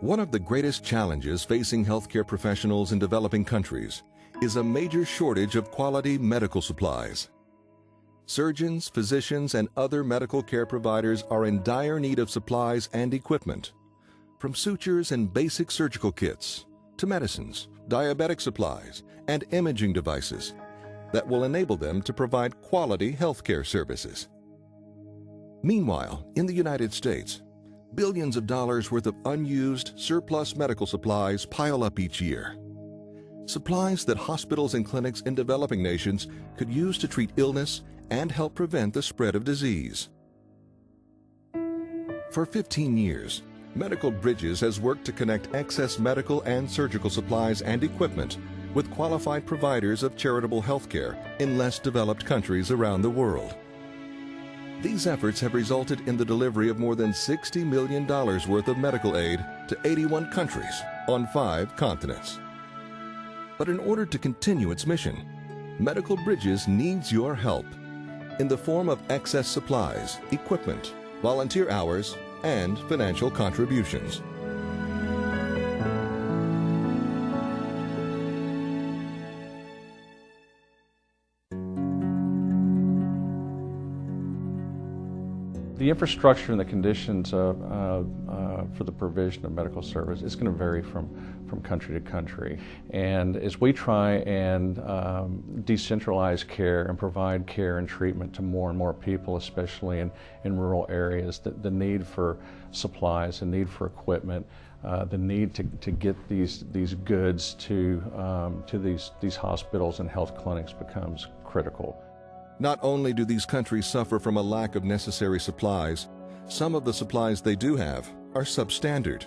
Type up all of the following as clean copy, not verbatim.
One of the greatest challenges facing healthcare professionals in developing countries is a major shortage of quality medical supplies. Surgeons, physicians, and other medical care providers are in dire need of supplies and equipment, from sutures and basic surgical kits to medicines, diabetic supplies, and imaging devices that will enable them to provide quality healthcare services. Meanwhile, in the United States, billions of dollars worth of unused surplus medical supplies pile up each year. Supplies that hospitals and clinics in developing nations could use to treat illness and help prevent the spread of disease. For 15 years, Medical Bridges has worked to connect excess medical and surgical supplies and equipment with qualified providers of charitable healthcare in less developed countries around the world. These efforts have resulted in the delivery of more than $60 million worth of medical aid to 81 countries on 5 continents. But in order to continue its mission, Medical Bridges needs your help in the form of excess supplies, equipment, volunteer hours, and financial contributions. The infrastructure and the conditions for the provision of medical service is going to vary from country to country. And as we try and decentralize care and provide care and treatment to more and more people, especially in rural areas, the need for supplies, the need for equipment, the need to get these goods to these hospitals and health clinics becomes critical. Not only do these countries suffer from a lack of necessary supplies, some of the supplies they do have are substandard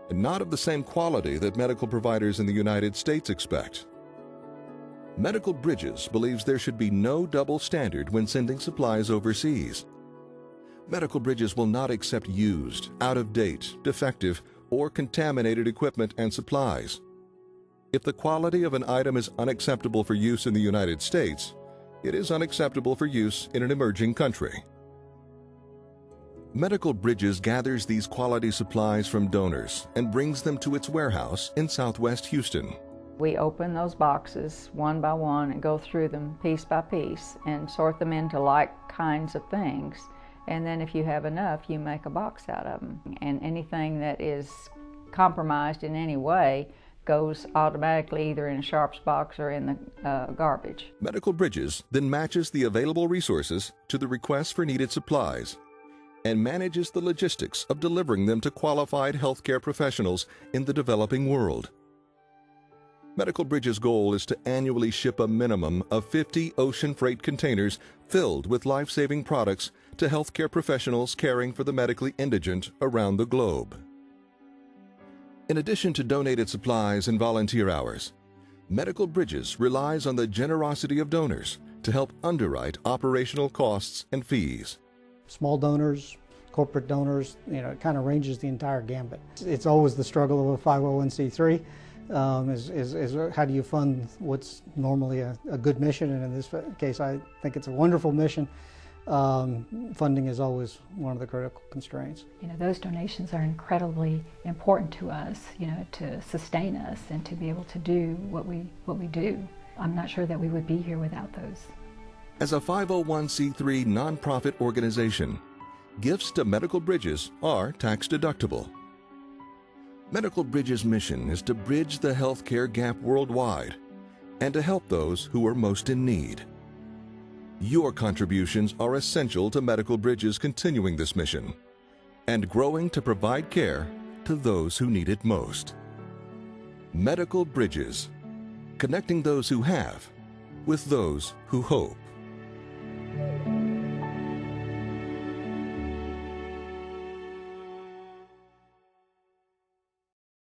and not of the same quality that medical providers in the United States expect. Medical Bridges believes there should be no double standard when sending supplies overseas. Medical Bridges will not accept used, out-of-date, defective, or contaminated equipment and supplies. If the quality of an item is unacceptable for use in the United States, it is unacceptable for use in an emerging country. Medical Bridges gathers these quality supplies from donors and brings them to its warehouse in Southwest Houston. We open those boxes one by one and go through them piece by piece and sort them into like kinds of things. And then if you have enough, you make a box out of them. And anything that is compromised in any way goes automatically either in a sharps box or in the garbage. Medical Bridges then matches the available resources to the requests for needed supplies and manages the logistics of delivering them to qualified healthcare professionals in the developing world. Medical Bridges' goal is to annually ship a minimum of 50 ocean freight containers filled with life-saving products to healthcare professionals caring for the medically indigent around the globe. In addition to donated supplies and volunteer hours, Medical Bridges relies on the generosity of donors to help underwrite operational costs and fees. Small donors, corporate donors, it kind of ranges the entire gambit. It's always the struggle of a 501c3, is how do you fund what's normally a good mission, and in this case I think it's a wonderful mission. Funding is always one of the critical constraints. Those donations are incredibly important to us, to sustain us and to be able to do what we do. I'm not sure that we would be here without those. As a 501c3 nonprofit organization, gifts to Medical Bridges are tax deductible. Medical Bridges' mission is to bridge the healthcare gap worldwide and to help those who are most in need. Your contributions are essential to Medical Bridges continuing this mission and growing to provide care to those who need it most. Medical Bridges, connecting those who have with those who hope.